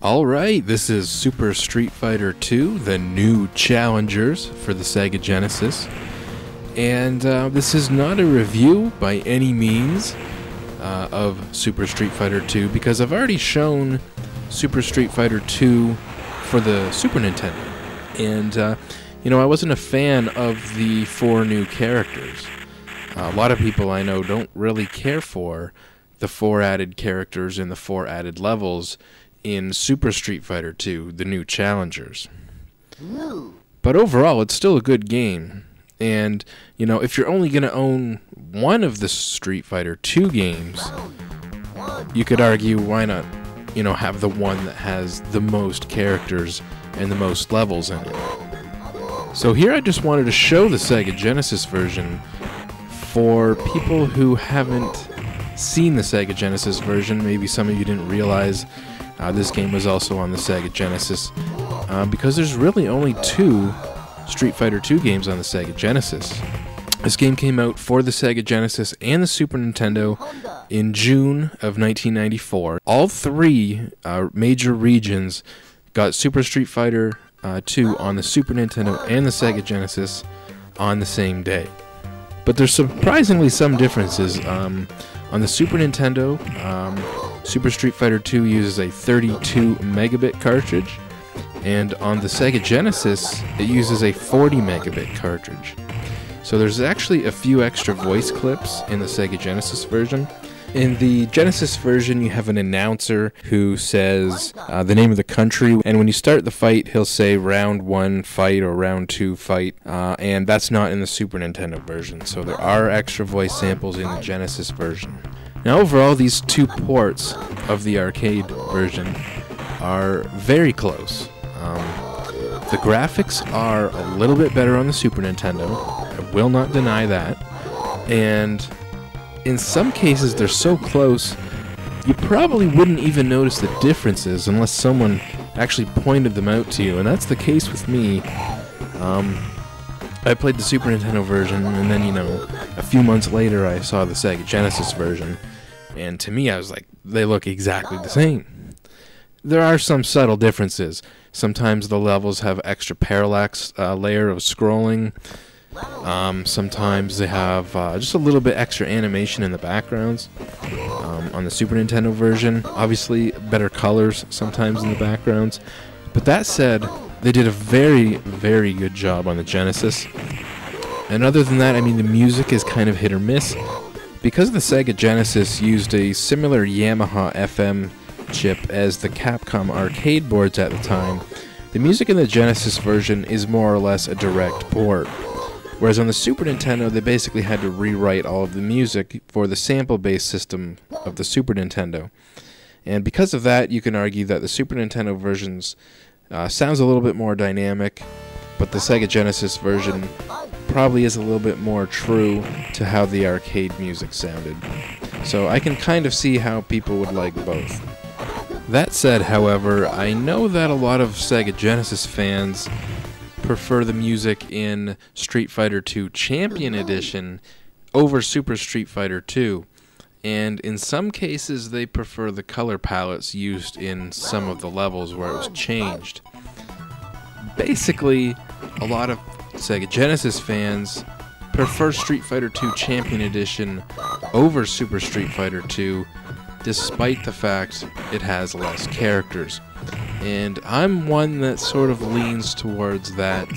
Alright, this is Super Street Fighter 2, the new challengers for the Sega Genesis. And this is not a review by any means of Super Street Fighter 2, because I've already shown Super Street Fighter 2 for the Super Nintendo. And, I wasn't a fan of the 4 new characters. A lot of people I know don't really care for the 4 added characters and the 4 added levels in Super Street Fighter 2, the new challengers. But overall, it's still a good game. And, if you're only going to own one of the Street Fighter 2 games, you could argue, why not, have the one that has the most characters and the most levels in it. So here I just wanted to show the Sega Genesis version for people who haven't seen the Sega Genesis version. Maybe some of you didn't realize this game was also on the Sega Genesis, because there's really only 2 Street Fighter 2 games on the Sega Genesis. This game came out for the Sega Genesis and the Super Nintendo in June of 1994. All 3 major regions got Super Street Fighter 2 on the Super Nintendo and the Sega Genesis on the same day. But there's surprisingly some differences. On the Super Nintendo, Super Street Fighter 2 uses a 32 megabit cartridge, and on the Sega Genesis, it uses a 40 megabit cartridge. So there's actually a few extra voice clips in the Sega Genesis version. In the Genesis version, you have an announcer who says the name of the country, and when you start the fight, he'll say round 1 fight or round 2 fight, and that's not in the Super Nintendo version. So there are extra voice samples in the Genesis version. Now overall, these 2 ports of the arcade version are very close. The graphics are a little bit better on the Super Nintendo, I will not deny that, and in some cases they're so close you probably wouldn't even notice the differences unless someone actually pointed them out to you, and that's the case with me. I played the Super Nintendo version, and then, a few months later I saw the Sega Genesis version, and to me I was like, they look exactly the same. There are some subtle differences. Sometimes the levels have extra parallax layer of scrolling. Sometimes they have just a little bit extra animation in the backgrounds. On the Super Nintendo version, obviously better colors sometimes in the backgrounds. But that said, they did a very, very good job on the Genesis. And other than that, the music is kind of hit or miss. Because the Sega Genesis used a similar Yamaha FM chip as the Capcom arcade boards at the time, the music in the Genesis version is more or less a direct port. Whereas on the Super Nintendo, they basically had to rewrite all of the music for the sample-based system of the Super Nintendo. And because of that, you can argue that the Super Nintendo versions sounds a little bit more dynamic, but the Sega Genesis version probably is a little bit more true to how the arcade music sounded. So I can kind of see how people would like both. That said, however, I know that a lot of Sega Genesis fans prefer the music in Street Fighter 2 Champion Edition over Super Street Fighter 2, and in some cases they prefer the color palettes used in some of the levels where it was changed. Basically, a lot of Sega Genesis fans prefer Street Fighter 2 Champion Edition over Super Street Fighter 2, despite the fact it has less characters. And I'm one that sort of leans towards that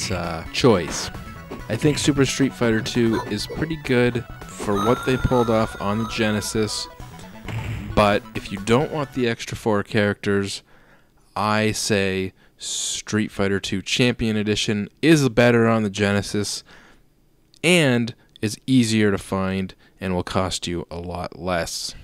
choice. I think Super Street Fighter 2 is pretty good for what they pulled off on the Genesis, but if you don't want the extra 4 characters, I say Street Fighter 2 Champion Edition is better on the Genesis and is easier to find and will cost you a lot less.